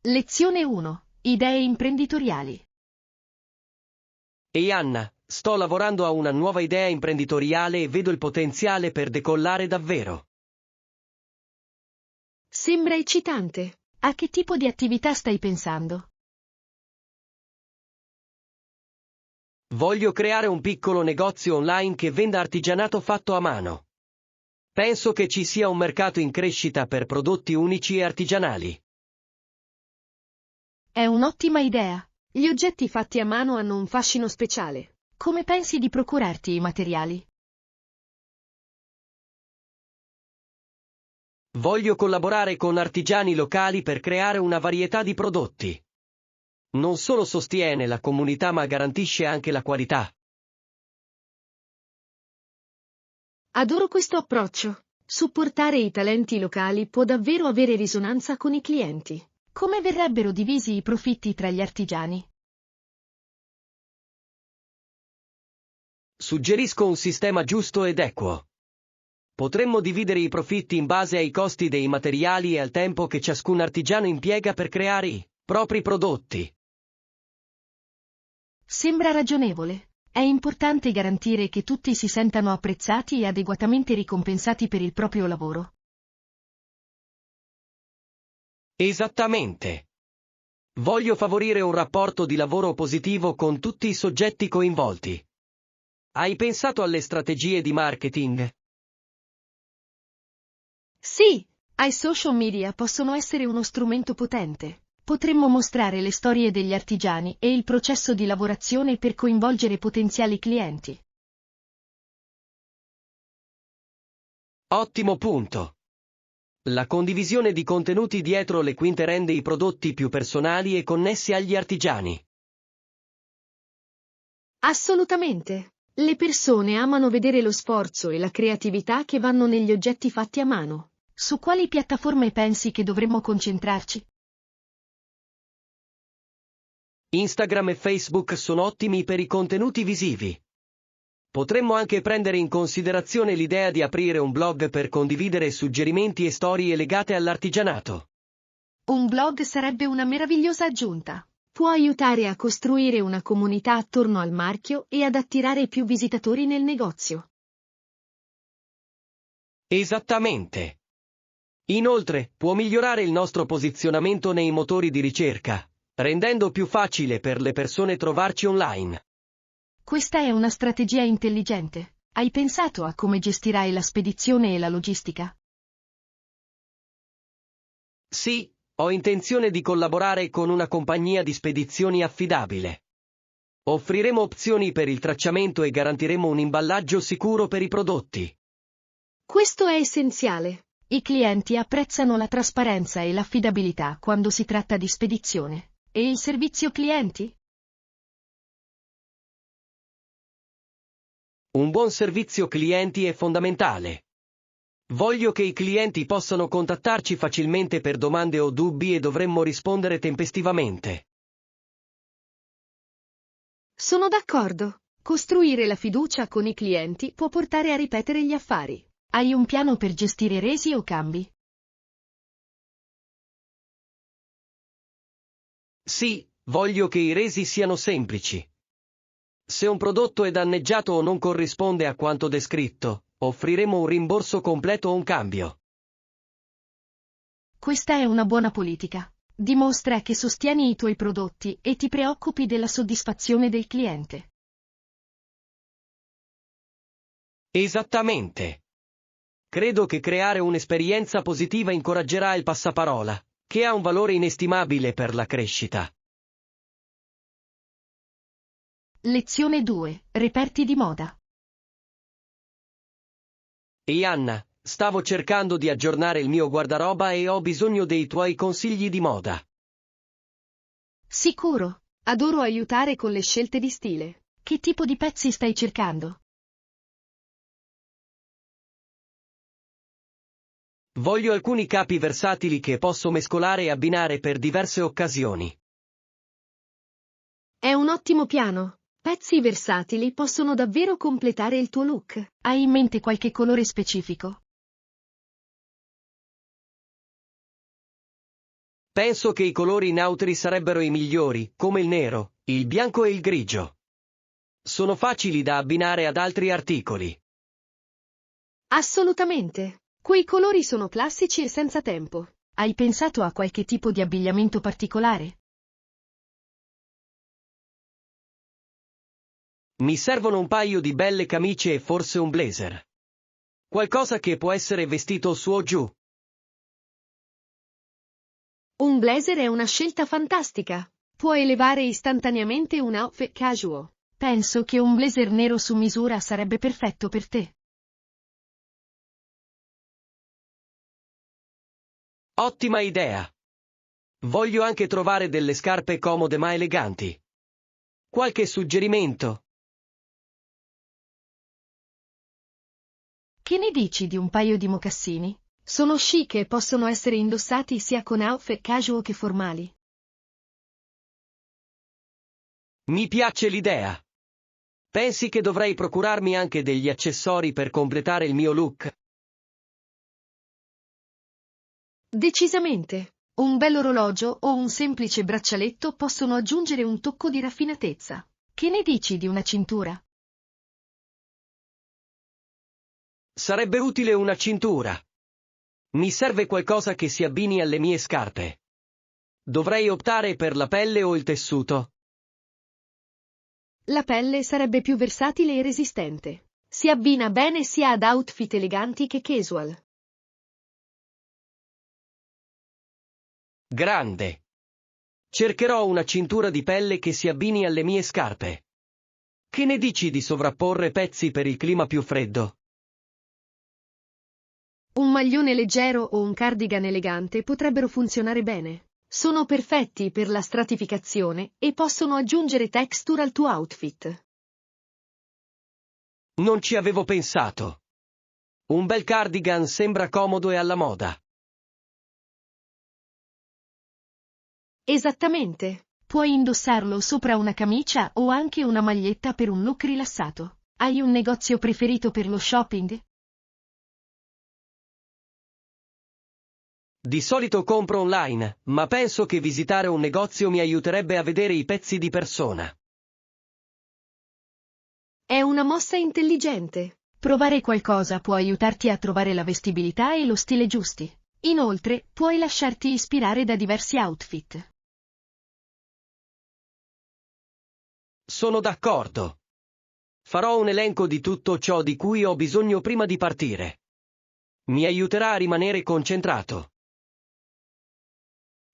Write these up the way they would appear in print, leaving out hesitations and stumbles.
Lezione 1. Idee imprenditoriali. Ehi Anna, sto lavorando a una nuova idea imprenditoriale e vedo il potenziale per decollare davvero. Sembra eccitante. A che tipo di attività stai pensando? Voglio creare un piccolo negozio online che venda artigianato fatto a mano. Penso che ci sia un mercato in crescita per prodotti unici e artigianali. È un'ottima idea. Gli oggetti fatti a mano hanno un fascino speciale. Come pensi di procurarti i materiali? Voglio collaborare con artigiani locali per creare una varietà di prodotti. Non solo sostiene la comunità ma garantisce anche la qualità. Adoro questo approccio. Supportare i talenti locali può davvero avere risonanza con i clienti. Come verrebbero divisi i profitti tra gli artigiani? Suggerisco un sistema giusto ed equo. Potremmo dividere i profitti in base ai costi dei materiali e al tempo che ciascun artigiano impiega per creare i propri prodotti. Sembra ragionevole. È importante garantire che tutti si sentano apprezzati e adeguatamente ricompensati per il proprio lavoro. Esattamente. Voglio favorire un rapporto di lavoro positivo con tutti i soggetti coinvolti. Hai pensato alle strategie di marketing? Sì, i social media possono essere uno strumento potente. Potremmo mostrare le storie degli artigiani e il processo di lavorazione per coinvolgere potenziali clienti. Ottimo punto. La condivisione di contenuti dietro le quinte rende i prodotti più personali e connessi agli artigiani. Assolutamente. Le persone amano vedere lo sforzo e la creatività che vanno negli oggetti fatti a mano. Su quali piattaforme pensi che dovremmo concentrarci? Instagram e Facebook sono ottimi per i contenuti visivi. Potremmo anche prendere in considerazione l'idea di aprire un blog per condividere suggerimenti e storie legate all'artigianato. Un blog sarebbe una meravigliosa aggiunta. Può aiutare a costruire una comunità attorno al marchio e ad attirare più visitatori nel negozio. Esattamente. Inoltre, può migliorare il nostro posizionamento nei motori di ricerca, rendendo più facile per le persone trovarci online. Questa è una strategia intelligente. Hai pensato a come gestirai la spedizione e la logistica? Sì, ho intenzione di collaborare con una compagnia di spedizioni affidabile. Offriremo opzioni per il tracciamento e garantiremo un imballaggio sicuro per i prodotti. Questo è essenziale. I clienti apprezzano la trasparenza e l'affidabilità quando si tratta di spedizione. E il servizio clienti? Un buon servizio clienti è fondamentale. Voglio che i clienti possano contattarci facilmente per domande o dubbi e dovremmo rispondere tempestivamente. Sono d'accordo. Costruire la fiducia con i clienti può portare a ripetere gli affari. Hai un piano per gestire resi o cambi? Sì, voglio che i resi siano semplici. Se un prodotto è danneggiato o non corrisponde a quanto descritto, offriremo un rimborso completo o un cambio. Questa è una buona politica. Dimostra che sostieni i tuoi prodotti e ti preoccupi della soddisfazione del cliente. Esattamente. Credo che creare un'esperienza positiva incoraggerà il passaparola, che ha un valore inestimabile per la crescita. Lezione 2. Reperti di moda. Ehi Anna, stavo cercando di aggiornare il mio guardaroba e ho bisogno dei tuoi consigli di moda. Sicuro. Adoro aiutare con le scelte di stile. Che tipo di pezzi stai cercando? Voglio alcuni capi versatili che posso mescolare e abbinare per diverse occasioni. È un ottimo piano. Pezzi versatili possono davvero completare il tuo look. Hai in mente qualche colore specifico? Penso che i colori neutri sarebbero i migliori, come il nero, il bianco e il grigio. Sono facili da abbinare ad altri articoli. Assolutamente. Quei colori sono classici e senza tempo. Hai pensato a qualche tipo di abbigliamento particolare? Mi servono un paio di belle camicie e forse un blazer. Qualcosa che può essere vestito su o giù. Un blazer è una scelta fantastica. Può elevare istantaneamente un outfit casual. Penso che un blazer nero su misura sarebbe perfetto per te. Ottima idea. Voglio anche trovare delle scarpe comode ma eleganti. Qualche suggerimento? Che ne dici di un paio di mocassini? Sono chic e possono essere indossati sia con outfit casual che formali. Mi piace l'idea. Pensi che dovrei procurarmi anche degli accessori per completare il mio look? Decisamente. Un bel orologio o un semplice braccialetto possono aggiungere un tocco di raffinatezza. Che ne dici di una cintura? Sarebbe utile una cintura. Mi serve qualcosa che si abbini alle mie scarpe. Dovrei optare per la pelle o il tessuto? La pelle sarebbe più versatile e resistente. Si abbina bene sia ad outfit eleganti che casual. Grande. Cercherò una cintura di pelle che si abbini alle mie scarpe. Che ne dici di sovrapporre pezzi per il clima più freddo? Un maglione leggero o un cardigan elegante potrebbero funzionare bene. Sono perfetti per la stratificazione e possono aggiungere texture al tuo outfit. Non ci avevo pensato. Un bel cardigan sembra comodo e alla moda. Esattamente. Puoi indossarlo sopra una camicia o anche una maglietta per un look rilassato. Hai un negozio preferito per lo shopping? Di solito compro online, ma penso che visitare un negozio mi aiuterebbe a vedere i pezzi di persona. È una mossa intelligente. Provare qualcosa può aiutarti a trovare la vestibilità e lo stile giusti. Inoltre, puoi lasciarti ispirare da diversi outfit. Sono d'accordo. Farò un elenco di tutto ciò di cui ho bisogno prima di partire. Mi aiuterà a rimanere concentrato.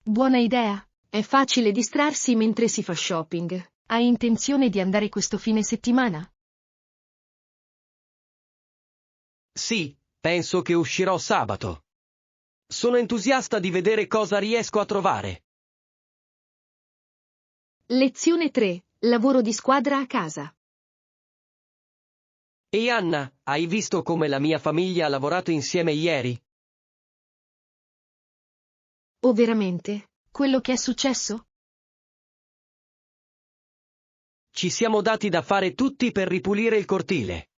Buona idea. È facile distrarsi mentre si fa shopping. Hai intenzione di andare questo fine settimana? Sì, penso che uscirò sabato. Sono entusiasta di vedere cosa riesco a trovare. Lezione 3. Lavoro di squadra a casa. E Anna, hai visto come la mia famiglia ha lavorato insieme ieri? Oh, veramente? Quello che è successo? Ci siamo dati da fare tutti per ripulire il cortile.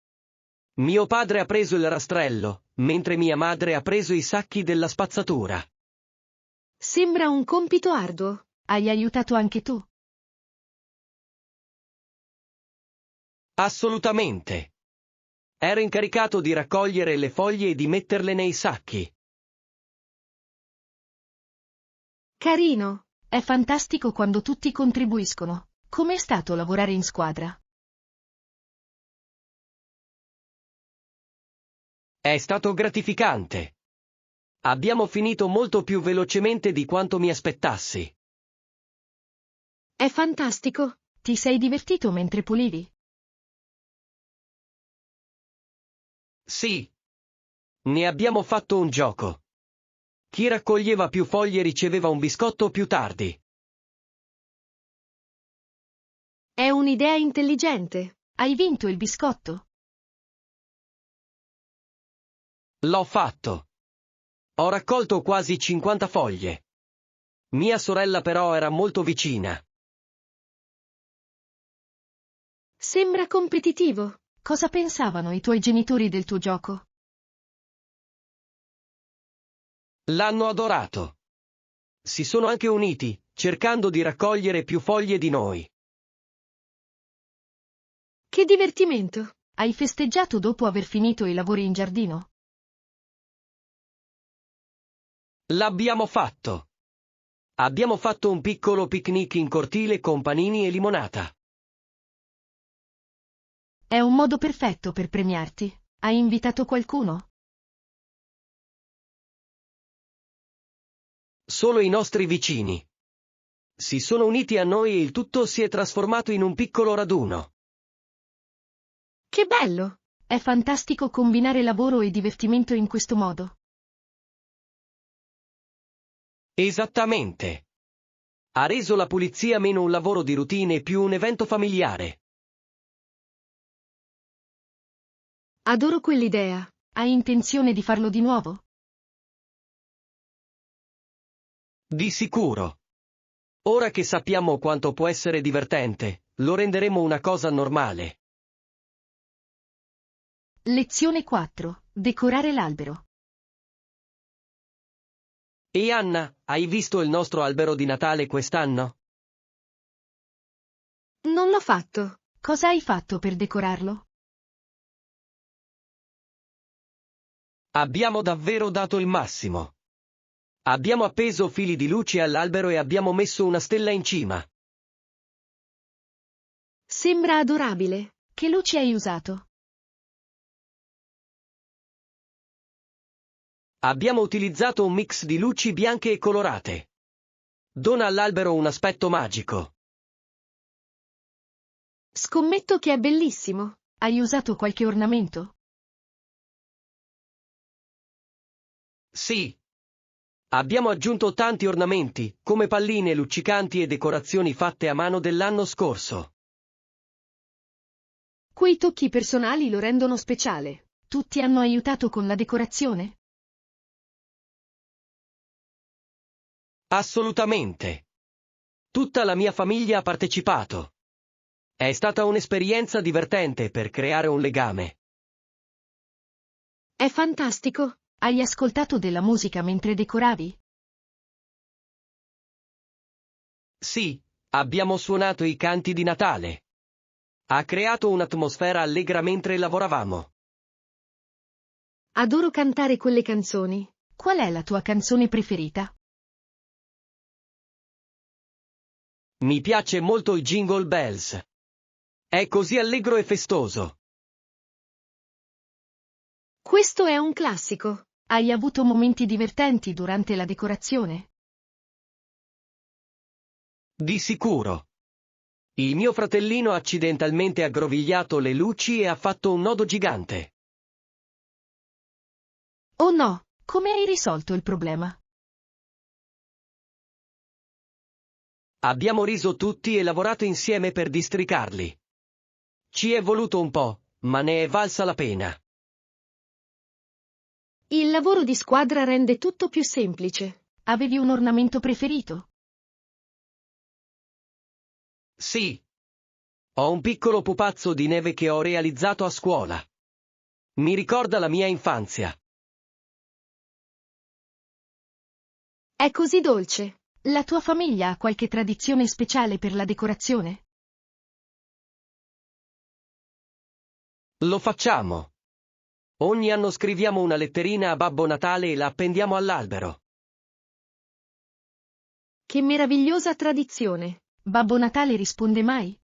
Mio padre ha preso il rastrello, mentre mia madre ha preso i sacchi della spazzatura. Sembra un compito arduo. Hai aiutato anche tu? Assolutamente. Ero incaricato di raccogliere le foglie e di metterle nei sacchi. Carino. È fantastico quando tutti contribuiscono. Com'è stato lavorare in squadra? È stato gratificante. Abbiamo finito molto più velocemente di quanto mi aspettassi. È fantastico. Ti sei divertito mentre pulivi? Sì. Ne abbiamo fatto un gioco. Chi raccoglieva più foglie riceveva un biscotto più tardi. È un'idea intelligente. Hai vinto il biscotto? L'ho fatto. Ho raccolto quasi 50 foglie. Mia sorella però era molto vicina. Sembra competitivo. Cosa pensavano i tuoi genitori del tuo gioco? L'hanno adorato. Si sono anche uniti, cercando di raccogliere più foglie di noi. Che divertimento! Hai festeggiato dopo aver finito i lavori in giardino? L'abbiamo fatto. Abbiamo fatto un piccolo picnic in cortile con panini e limonata. È un modo perfetto per premiarti. Hai invitato qualcuno? Solo i nostri vicini. Si sono uniti a noi e il tutto si è trasformato in un piccolo raduno. Che bello! È fantastico combinare lavoro e divertimento in questo modo. Esattamente. Ha reso la pulizia meno un lavoro di routine e più un evento familiare. Adoro quell'idea. Hai intenzione di farlo di nuovo? Di sicuro. Ora che sappiamo quanto può essere divertente, lo renderemo una cosa normale. Lezione 4. Decorare l'albero. E Anna, hai visto il nostro albero di Natale quest'anno? Non l'ho fatto. Cosa hai fatto per decorarlo? Abbiamo davvero dato il massimo. Abbiamo appeso fili di luce all'albero e abbiamo messo una stella in cima. Sembra adorabile. Che luci hai usato? Abbiamo utilizzato un mix di luci bianche e colorate. Dona all'albero un aspetto magico. Scommetto che è bellissimo. Hai usato qualche ornamento? Sì. Abbiamo aggiunto tanti ornamenti, come palline luccicanti e decorazioni fatte a mano dell'anno scorso. Quei tocchi personali lo rendono speciale. Tutti hanno aiutato con la decorazione? Assolutamente. Tutta la mia famiglia ha partecipato. È stata un'esperienza divertente per creare un legame. È fantastico. Hai ascoltato della musica mentre decoravi? Sì, abbiamo suonato i canti di Natale. Ha creato un'atmosfera allegra mentre lavoravamo. Adoro cantare quelle canzoni. Qual è la tua canzone preferita? Mi piace molto il Jingle Bells. È così allegro e festoso. Questo è un classico. Hai avuto momenti divertenti durante la decorazione? Di sicuro. Il mio fratellino ha accidentalmente aggrovigliato le luci e ha fatto un nodo gigante. Oh no, come hai risolto il problema? Abbiamo riso tutti e lavorato insieme per districarli. Ci è voluto un po', ma ne è valsa la pena. Il lavoro di squadra rende tutto più semplice. Avevi un ornamento preferito? Sì. Ho un piccolo pupazzo di neve che ho realizzato a scuola. Mi ricorda la mia infanzia. È così dolce. La tua famiglia ha qualche tradizione speciale per la decorazione? Lo facciamo. Ogni anno scriviamo una letterina a Babbo Natale e la appendiamo all'albero. Che meravigliosa tradizione. Babbo Natale risponde mai?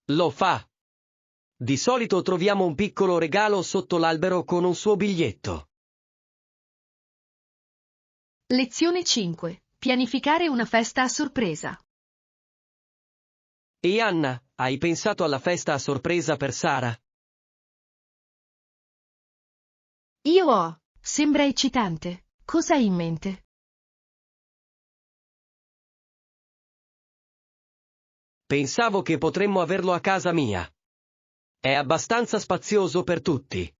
Lo fa. Di solito troviamo un piccolo regalo sotto l'albero con un suo biglietto. Lezione 5. Pianificare una festa a sorpresa. E Anna, hai pensato alla festa a sorpresa per Sara? Io ho. Sembra eccitante. Cosa hai in mente? Pensavo che potremmo averlo a casa mia. È abbastanza spazioso per tutti.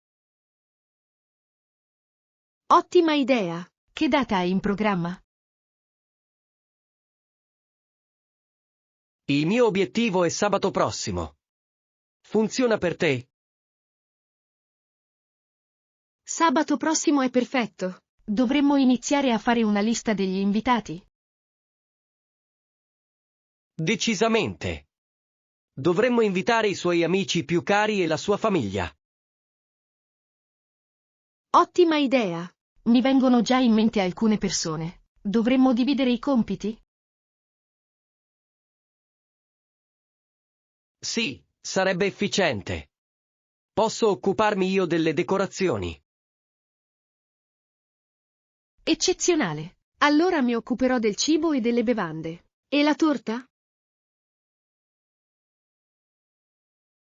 Ottima idea. Che data hai in programma? Il mio obiettivo è sabato prossimo. Funziona per te? Sabato prossimo è perfetto. Dovremmo iniziare a fare una lista degli invitati? Decisamente. Dovremmo invitare i suoi amici più cari e la sua famiglia. Ottima idea! Mi vengono già in mente alcune persone. Dovremmo dividere i compiti? Sì, sarebbe efficiente. Posso occuparmi io delle decorazioni. Eccezionale! Allora mi occuperò del cibo e delle bevande. E la torta?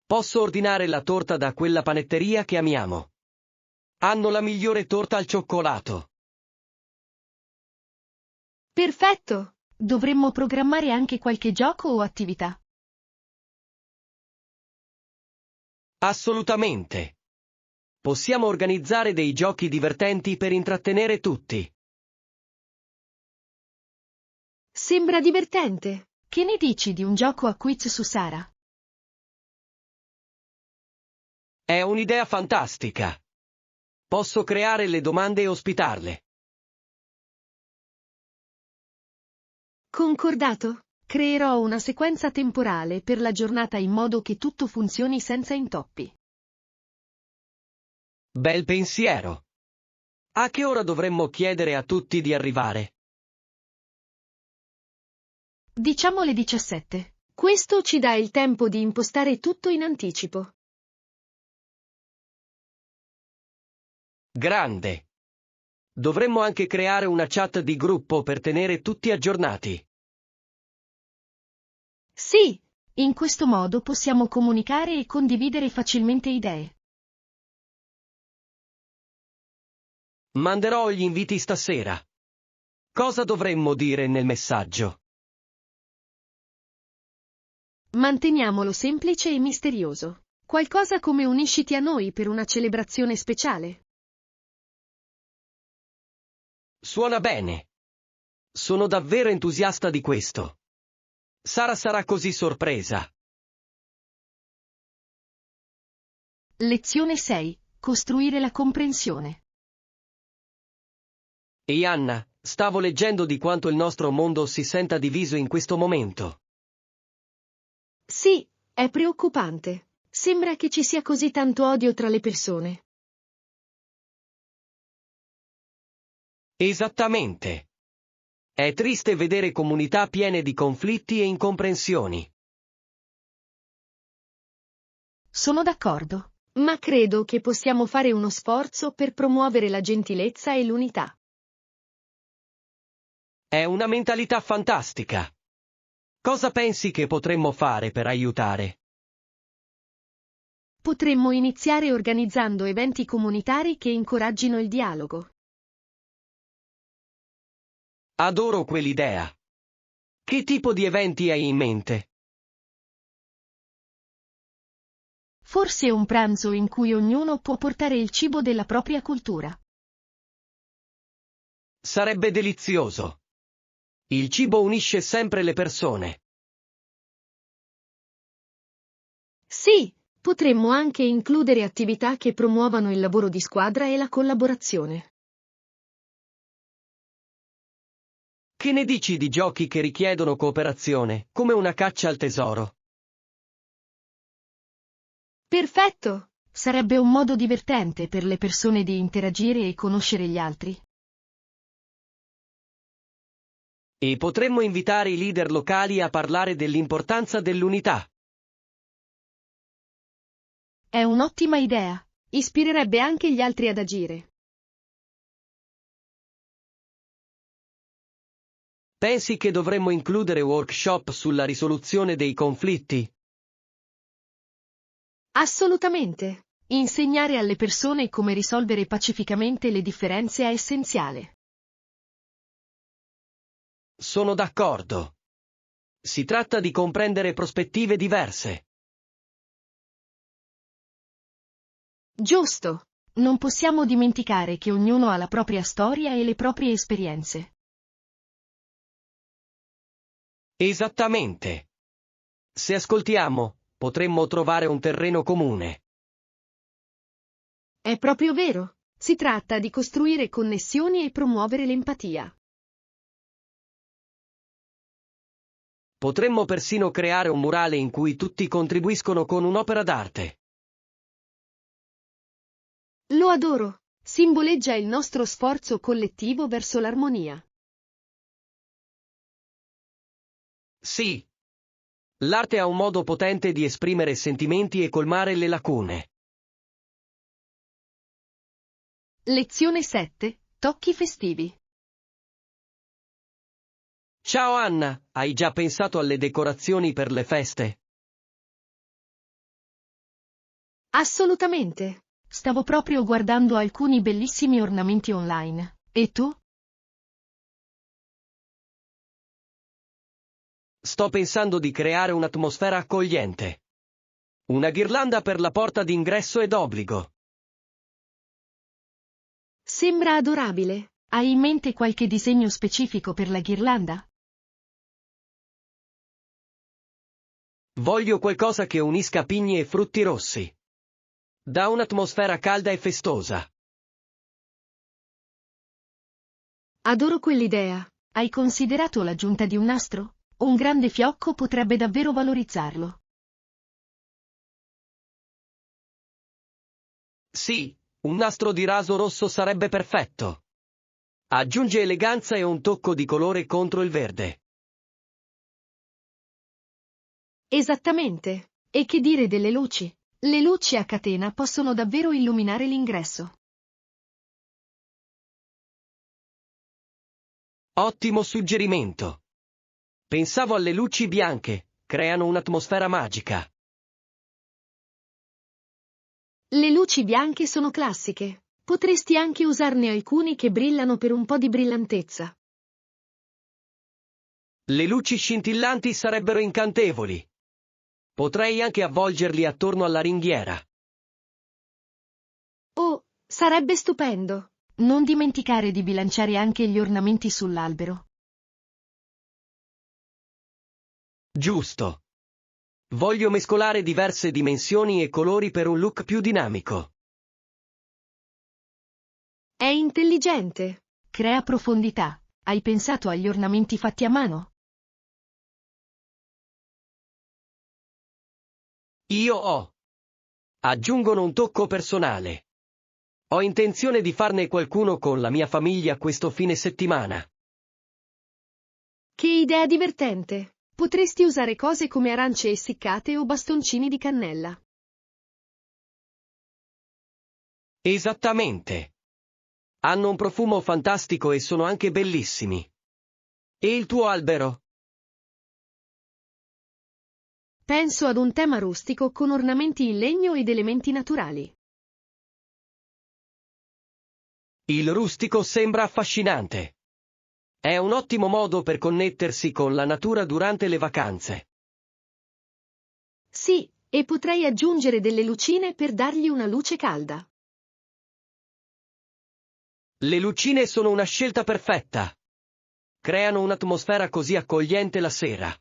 Posso ordinare la torta da quella panetteria che amiamo. Hanno la migliore torta al cioccolato. Perfetto! Dovremmo programmare anche qualche gioco o attività. Assolutamente. Possiamo organizzare dei giochi divertenti per intrattenere tutti. Sembra divertente. Che ne dici di un gioco a quiz su Sara? È un'idea fantastica. Posso creare le domande e ospitarle. Concordato. Creerò una sequenza temporale per la giornata in modo che tutto funzioni senza intoppi. Bel pensiero. A che ora dovremmo chiedere a tutti di arrivare? Diciamo le 17. Questo ci dà il tempo di impostare tutto in anticipo. Grande. Dovremmo anche creare una chat di gruppo per tenere tutti aggiornati. Sì, in questo modo possiamo comunicare e condividere facilmente idee. Manderò gli inviti stasera. Cosa dovremmo dire nel messaggio? Manteniamolo semplice e misterioso. Qualcosa come unisciti a noi per una celebrazione speciale. Suona bene. Sono davvero entusiasta di questo. Sara sarà così sorpresa. Lezione 6. Costruire la comprensione. E Anna, stavo leggendo di quanto il nostro mondo si senta diviso in questo momento. Sì, è preoccupante. Sembra che ci sia così tanto odio tra le persone. Esattamente. È triste vedere comunità piene di conflitti e incomprensioni. Sono d'accordo, ma credo che possiamo fare uno sforzo per promuovere la gentilezza e l'unità. È una mentalità fantastica. Cosa pensi che potremmo fare per aiutare? Potremmo iniziare organizzando eventi comunitari che incoraggino il dialogo. Adoro quell'idea. Che tipo di eventi hai in mente? Forse un pranzo in cui ognuno può portare il cibo della propria cultura. Sarebbe delizioso. Il cibo unisce sempre le persone. Sì, potremmo anche includere attività che promuovano il lavoro di squadra e la collaborazione. Che ne dici di giochi che richiedono cooperazione, come una caccia al tesoro? Perfetto! Sarebbe un modo divertente per le persone di interagire e conoscere gli altri. E potremmo invitare i leader locali a parlare dell'importanza dell'unità. È un'ottima idea. Ispirerebbe anche gli altri ad agire. Pensi che dovremmo includere workshop sulla risoluzione dei conflitti? Assolutamente. Insegnare alle persone come risolvere pacificamente le differenze è essenziale. Sono d'accordo. Si tratta di comprendere prospettive diverse. Giusto. Non possiamo dimenticare che ognuno ha la propria storia e le proprie esperienze. Esattamente. Se ascoltiamo, potremmo trovare un terreno comune. È proprio vero. Si tratta di costruire connessioni e promuovere l'empatia. Potremmo persino creare un murale in cui tutti contribuiscono con un'opera d'arte. Lo adoro. Simboleggia il nostro sforzo collettivo verso l'armonia. Sì. L'arte ha un modo potente di esprimere sentimenti e colmare le lacune. Lezione 7. Tocchi festivi. Ciao Anna, hai già pensato alle decorazioni per le feste? Assolutamente. Stavo proprio guardando alcuni bellissimi ornamenti online. E tu? Sto pensando di creare un'atmosfera accogliente. Una ghirlanda per la porta d'ingresso e d'obbligo. Sembra adorabile. Hai in mente qualche disegno specifico per la ghirlanda? Voglio qualcosa che unisca pigni e frutti rossi. Dà un'atmosfera calda e festosa. Adoro quell'idea. Hai considerato l'aggiunta di un nastro? Un grande fiocco potrebbe davvero valorizzarlo. Sì, un nastro di raso rosso sarebbe perfetto. Aggiunge eleganza e un tocco di colore contro il verde. Esattamente. E che dire delle luci? Le luci a catena possono davvero illuminare l'ingresso. Ottimo suggerimento. Pensavo alle luci bianche, creano un'atmosfera magica. Le luci bianche sono classiche. Potresti anche usarne alcuni che brillano per un po' di brillantezza. Le luci scintillanti sarebbero incantevoli. Potrei anche avvolgerli attorno alla ringhiera. Oh, sarebbe stupendo. Non dimenticare di bilanciare anche gli ornamenti sull'albero. Giusto. Voglio mescolare diverse dimensioni e colori per un look più dinamico. È intelligente. Crea profondità. Hai pensato agli ornamenti fatti a mano? Io ho. Aggiungono un tocco personale. Ho intenzione di farne qualcuno con la mia famiglia questo fine settimana. Che idea divertente. Potresti usare cose come arance essiccate o bastoncini di cannella. Esattamente. Hanno un profumo fantastico e sono anche bellissimi. E il tuo albero? Penso ad un tema rustico con ornamenti in legno ed elementi naturali. Il rustico sembra affascinante. È un ottimo modo per connettersi con la natura durante le vacanze. Sì, e potrei aggiungere delle lucine per dargli una luce calda. Le lucine sono una scelta perfetta. Creano un'atmosfera così accogliente la sera.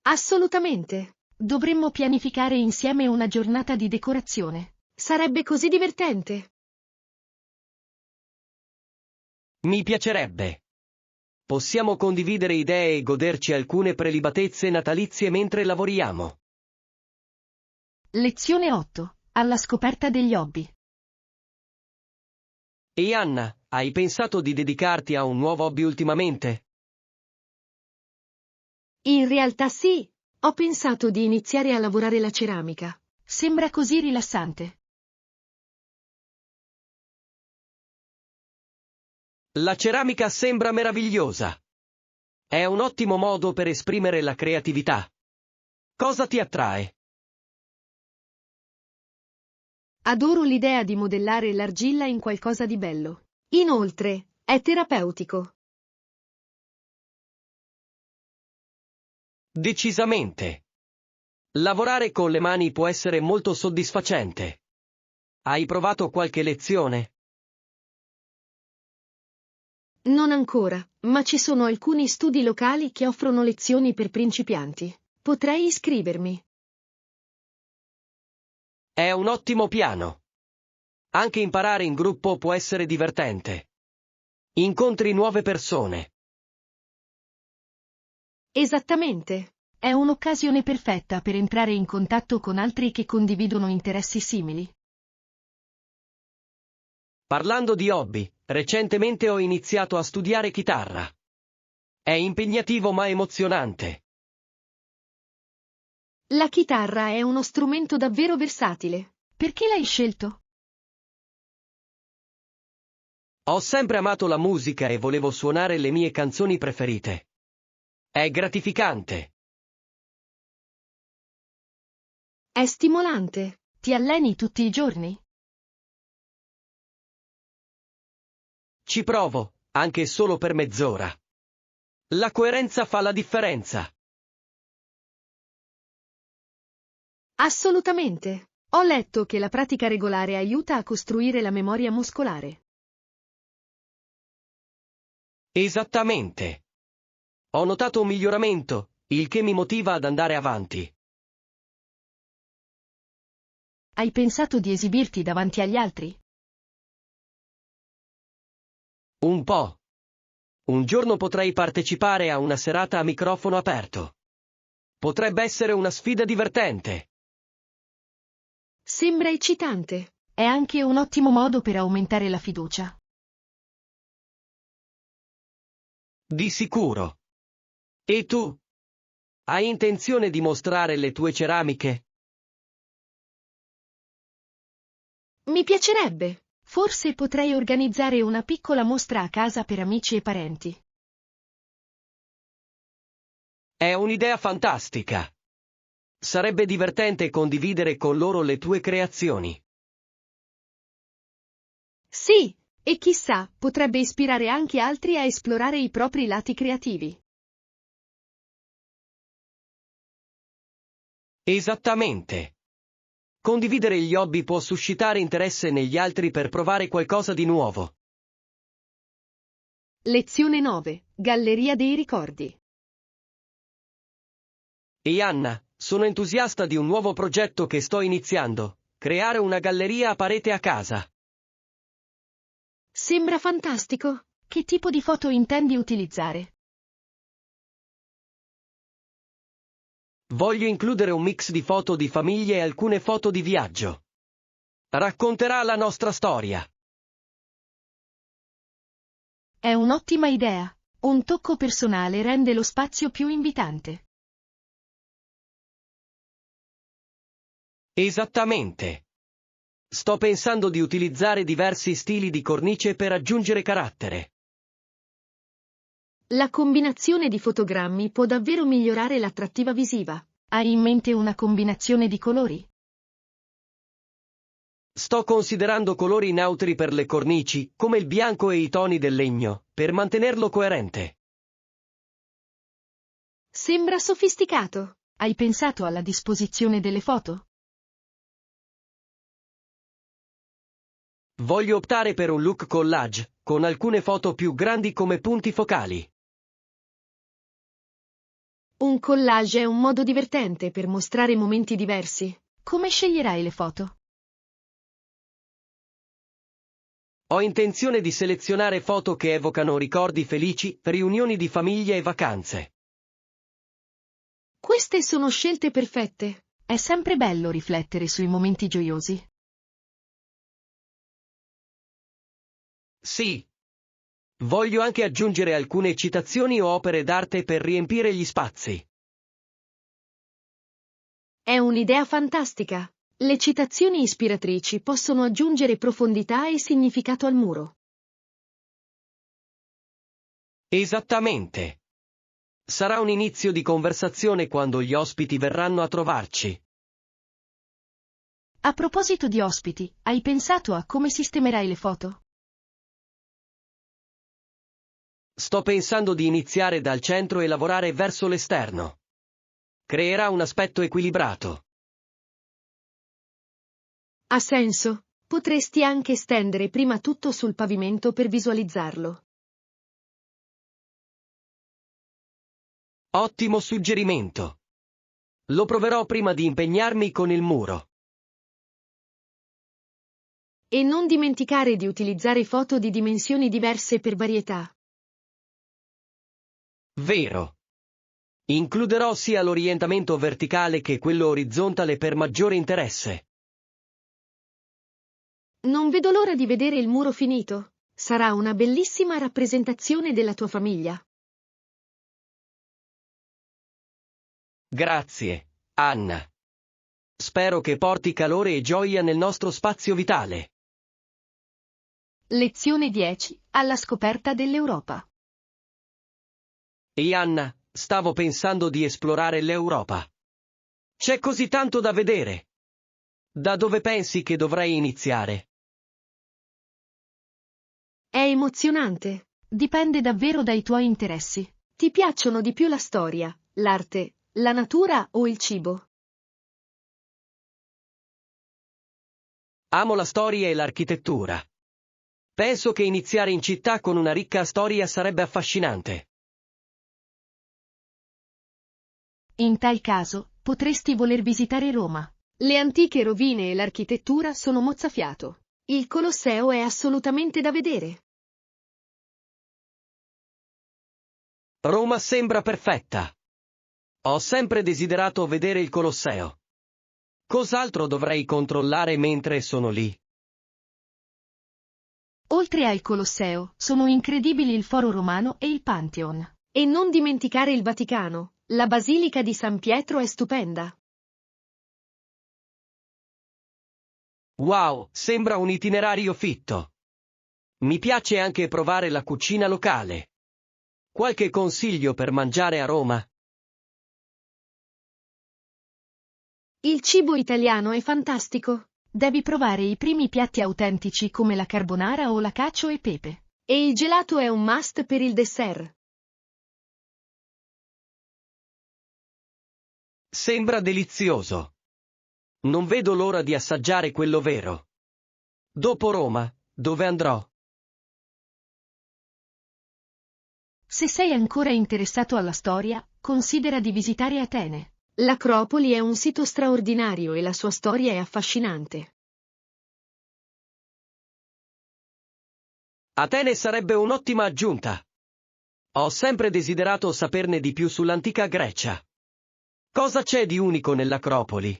Assolutamente. Dovremmo pianificare insieme una giornata di decorazione. Sarebbe così divertente. Mi piacerebbe. Possiamo condividere idee e goderci alcune prelibatezze natalizie mentre lavoriamo. Lezione 8. Alla scoperta degli hobby. E Anna, hai pensato di dedicarti a un nuovo hobby ultimamente? In realtà sì. Ho pensato di iniziare a lavorare la ceramica. Sembra così rilassante. La ceramica sembra meravigliosa. È un ottimo modo per esprimere la creatività. Cosa ti attrae? Adoro l'idea di modellare l'argilla in qualcosa di bello. Inoltre, è terapeutico. Decisamente. Lavorare con le mani può essere molto soddisfacente. Hai provato qualche lezione? Non ancora, ma ci sono alcuni studi locali che offrono lezioni per principianti. Potrei iscrivermi. È un ottimo piano. Anche imparare in gruppo può essere divertente. Incontri nuove persone. Esattamente. È un'occasione perfetta per entrare in contatto con altri che condividono interessi simili. Parlando di hobby, recentemente ho iniziato a studiare chitarra. È impegnativo ma emozionante. La chitarra è uno strumento davvero versatile. Perché l'hai scelto? Ho sempre amato la musica e volevo suonare le mie canzoni preferite. È gratificante. È stimolante. Ti alleni tutti i giorni? Ci provo, anche solo per mezz'ora. La coerenza fa la differenza. Assolutamente. Ho letto che la pratica regolare aiuta a costruire la memoria muscolare. Esattamente. Ho notato un miglioramento, il che mi motiva ad andare avanti. Hai pensato di esibirti davanti agli altri? Un po'. Un giorno potrei partecipare a una serata a microfono aperto. Potrebbe essere una sfida divertente. Sembra eccitante. È anche un ottimo modo per aumentare la fiducia. Di sicuro. E tu? Hai intenzione di mostrare le tue ceramiche? Mi piacerebbe. Forse potrei organizzare una piccola mostra a casa per amici e parenti. È un'idea fantastica. Sarebbe divertente condividere con loro le tue creazioni. Sì, e chissà, potrebbe ispirare anche altri a esplorare i propri lati creativi. Esattamente. Condividere gli hobby può suscitare interesse negli altri per provare qualcosa di nuovo. Lezione 9. Galleria dei ricordi. E Anna, sono entusiasta di un nuovo progetto che sto iniziando, creare una galleria a parete a casa. Sembra fantastico. Che tipo di foto intendi utilizzare? Voglio includere un mix di foto di famiglia e alcune foto di viaggio. Racconterà la nostra storia. È un'ottima idea. Un tocco personale rende lo spazio più invitante. Esattamente. Sto pensando di utilizzare diversi stili di cornice per aggiungere carattere. La combinazione di fotogrammi può davvero migliorare l'attrattiva visiva. Hai in mente una combinazione di colori? Sto considerando colori neutri per le cornici, come il bianco e i toni del legno, per mantenerlo coerente. Sembra sofisticato. Hai pensato alla disposizione delle foto? Voglio optare per un look collage, con alcune foto più grandi come punti focali. Un collage è un modo divertente per mostrare momenti diversi. Come sceglierai le foto? Ho intenzione di selezionare foto che evocano ricordi felici, riunioni di famiglia e vacanze. Queste sono scelte perfette. È sempre bello riflettere sui momenti gioiosi. Sì. Voglio anche aggiungere alcune citazioni o opere d'arte per riempire gli spazi. È un'idea fantastica. Le citazioni ispiratrici possono aggiungere profondità e significato al muro. Esattamente. Sarà un inizio di conversazione quando gli ospiti verranno a trovarci. A proposito di ospiti, hai pensato a come sistemerai le foto? Sto pensando di iniziare dal centro e lavorare verso l'esterno. Creerà un aspetto equilibrato. Ha senso. Potresti anche stendere prima tutto sul pavimento per visualizzarlo. Ottimo suggerimento. Lo proverò prima di impegnarmi con il muro. E non dimenticare di utilizzare foto di dimensioni diverse per varietà. Vero. Includerò sia l'orientamento verticale che quello orizzontale per maggiore interesse. Non vedo l'ora di vedere il muro finito. Sarà una bellissima rappresentazione della tua famiglia. Grazie, Anna. Spero che porti calore e gioia nel nostro spazio vitale. Lezione 10. Alla scoperta dell'Europa. E Anna, stavo pensando di esplorare l'Europa. C'è così tanto da vedere. Da dove pensi che dovrei iniziare? È emozionante. Dipende davvero dai tuoi interessi. Ti piacciono di più la storia, l'arte, la natura o il cibo? Amo la storia e l'architettura. Penso che iniziare in città con una ricca storia sarebbe affascinante. In tal caso, potresti voler visitare Roma. Le antiche rovine e l'architettura sono mozzafiato. Il Colosseo è assolutamente da vedere. Roma sembra perfetta. Ho sempre desiderato vedere il Colosseo. Cos'altro dovrei controllare mentre sono lì? Oltre al Colosseo, sono incredibili il Foro Romano e il Pantheon. E non dimenticare il Vaticano, la Basilica di San Pietro è stupenda. Wow, sembra un itinerario fitto. Mi piace anche provare la cucina locale. Qualche consiglio per mangiare a Roma? Il cibo italiano è fantastico. Devi provare i primi piatti autentici come la carbonara o la cacio e pepe. E il gelato è un must per il dessert. Sembra delizioso. Non vedo l'ora di assaggiare quello vero. Dopo Roma, dove andrò? Se sei ancora interessato alla storia, considera di visitare Atene. L'Acropoli è un sito straordinario e la sua storia è affascinante. Atene sarebbe un'ottima aggiunta. Ho sempre desiderato saperne di più sull'antica Grecia. Cosa c'è di unico nell'Acropoli?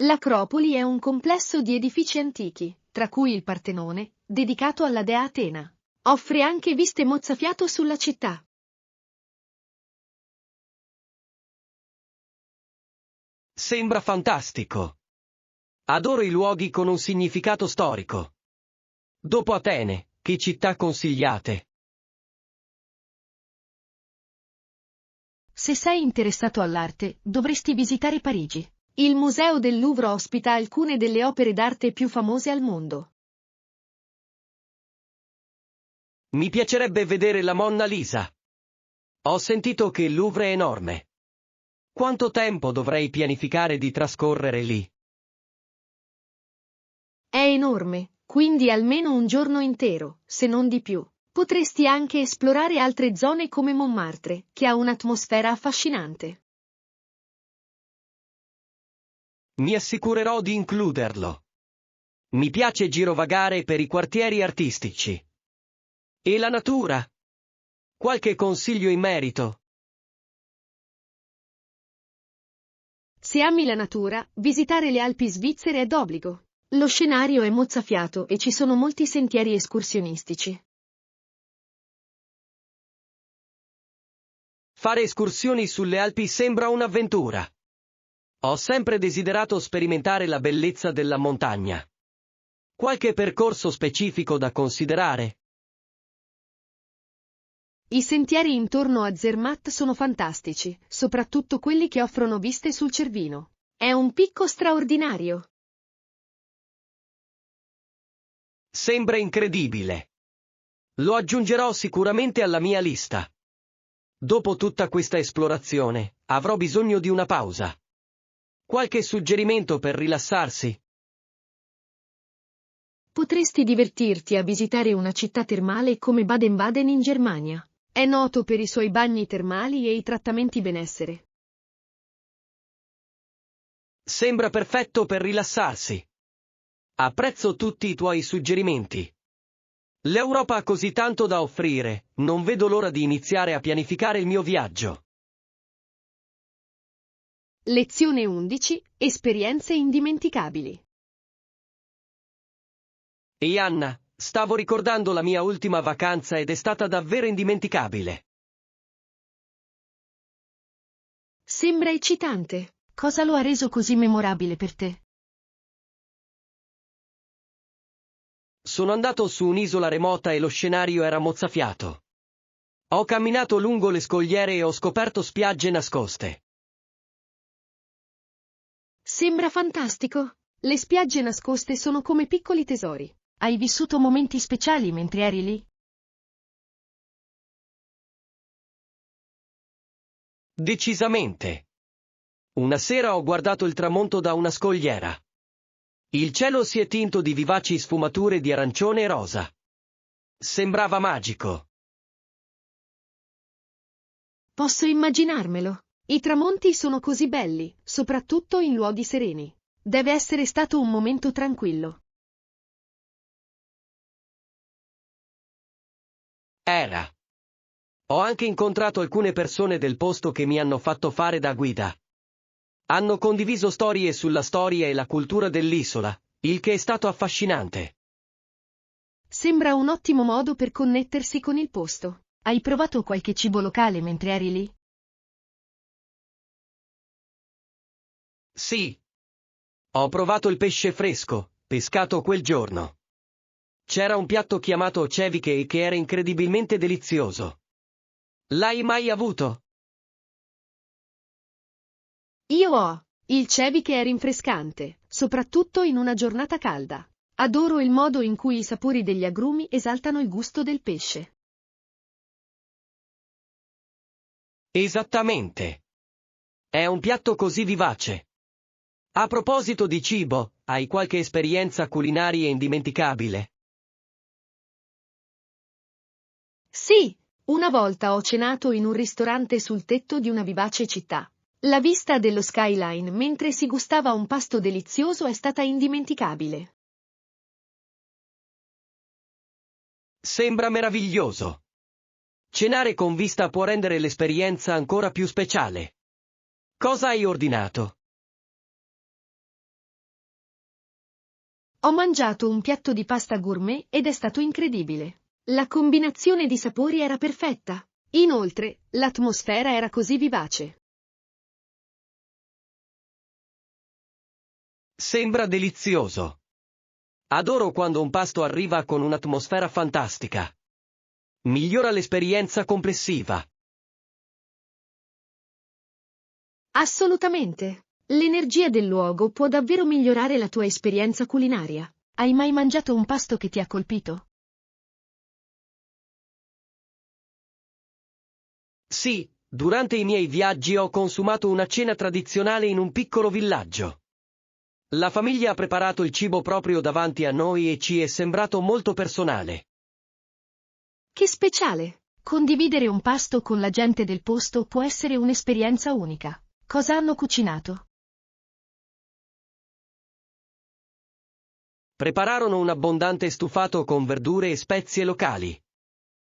L'Acropoli è un complesso di edifici antichi, tra cui il Partenone, dedicato alla dea Atena. Offre anche viste mozzafiato sulla città. Sembra fantastico. Adoro i luoghi con un significato storico. Dopo Atene, che città consigliate? Se sei interessato all'arte, dovresti visitare Parigi. Il Museo del Louvre ospita alcune delle opere d'arte più famose al mondo. Mi piacerebbe vedere la Monna Lisa. Ho sentito che il Louvre è enorme. Quanto tempo dovrei pianificare di trascorrere lì? È enorme, quindi almeno un giorno intero, se non di più. Potresti anche esplorare altre zone come Montmartre, che ha un'atmosfera affascinante. Mi assicurerò di includerlo. Mi piace girovagare per i quartieri artistici. E la natura? Qualche consiglio in merito? Se ami la natura, visitare le Alpi svizzere è d'obbligo. Lo scenario è mozzafiato e ci sono molti sentieri escursionistici. Fare escursioni sulle Alpi sembra un'avventura. Ho sempre desiderato sperimentare la bellezza della montagna. Qualche percorso specifico da considerare? I sentieri intorno a Zermatt sono fantastici, soprattutto quelli che offrono viste sul Cervino. È un picco straordinario. Sembra incredibile. Lo aggiungerò sicuramente alla mia lista. Dopo tutta questa esplorazione, avrò bisogno di una pausa. Qualche suggerimento per rilassarsi? Potresti divertirti a visitare una città termale come Baden-Baden in Germania. È noto per i suoi bagni termali e i trattamenti benessere. Sembra perfetto per rilassarsi. Apprezzo tutti i tuoi suggerimenti. L'Europa ha così tanto da offrire, non vedo l'ora di iniziare a pianificare il mio viaggio. Lezione 11. Esperienze indimenticabili. E Anna, stavo ricordando la mia ultima vacanza ed è stata davvero indimenticabile. Sembra eccitante. Cosa lo ha reso così memorabile per te? Sono andato su un'isola remota e lo scenario era mozzafiato. Ho camminato lungo le scogliere e ho scoperto spiagge nascoste. Sembra fantastico. Le spiagge nascoste sono come piccoli tesori. Hai vissuto momenti speciali mentre eri lì? Decisamente. Una sera ho guardato il tramonto da una scogliera. Il cielo si è tinto di vivaci sfumature di arancione e rosa. Sembrava magico. Posso immaginarmelo. I tramonti sono così belli, soprattutto in luoghi sereni. Deve essere stato un momento tranquillo. Era. Ho anche incontrato alcune persone del posto che mi hanno fatto fare da guida. Hanno condiviso storie sulla storia e la cultura dell'isola, il che è stato affascinante. Sembra un ottimo modo per connettersi con il posto. Hai provato qualche cibo locale mentre eri lì? Sì. Ho provato il pesce fresco, pescato quel giorno. C'era un piatto chiamato ceviche che era incredibilmente delizioso. L'hai mai avuto? Io ho. Il ceviche è rinfrescante, soprattutto in una giornata calda. Adoro il modo in cui i sapori degli agrumi esaltano il gusto del pesce. Esattamente. È un piatto così vivace. A proposito di cibo, hai qualche esperienza culinaria indimenticabile? Sì, una volta ho cenato in un ristorante sul tetto di una vivace città. La vista dello skyline mentre si gustava un pasto delizioso è stata indimenticabile. Sembra meraviglioso. Cenare con vista può rendere l'esperienza ancora più speciale. Cosa hai ordinato? Ho mangiato un piatto di pasta gourmet ed è stato incredibile. La combinazione di sapori era perfetta. Inoltre, l'atmosfera era così vivace. Sembra delizioso. Adoro quando un pasto arriva con un'atmosfera fantastica. Migliora l'esperienza complessiva. Assolutamente. L'energia del luogo può davvero migliorare la tua esperienza culinaria. Hai mai mangiato un pasto che ti ha colpito? Sì, durante i miei viaggi ho consumato una cena tradizionale in un piccolo villaggio. La famiglia ha preparato il cibo proprio davanti a noi e ci è sembrato molto personale. Che speciale! Condividere un pasto con la gente del posto può essere un'esperienza unica. Cosa hanno cucinato? Prepararono un abbondante stufato con verdure e spezie locali.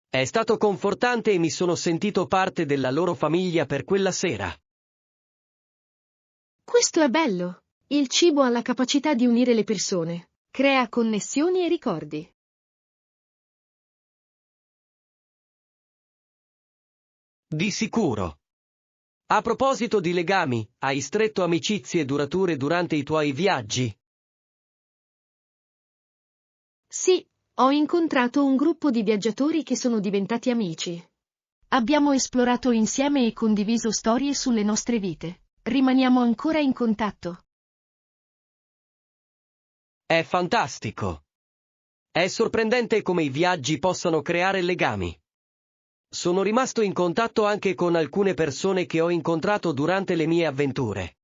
È stato confortante e mi sono sentito parte della loro famiglia per quella sera. Questo è bello! Il cibo ha la capacità di unire le persone, crea connessioni e ricordi. Di sicuro. A proposito di legami, hai stretto amicizie durature durante i tuoi viaggi? Sì, ho incontrato un gruppo di viaggiatori che sono diventati amici. Abbiamo esplorato insieme e condiviso storie sulle nostre vite. Rimaniamo ancora in contatto. È fantastico. È sorprendente come i viaggi possano creare legami. Sono rimasto in contatto anche con alcune persone che ho incontrato durante le mie avventure.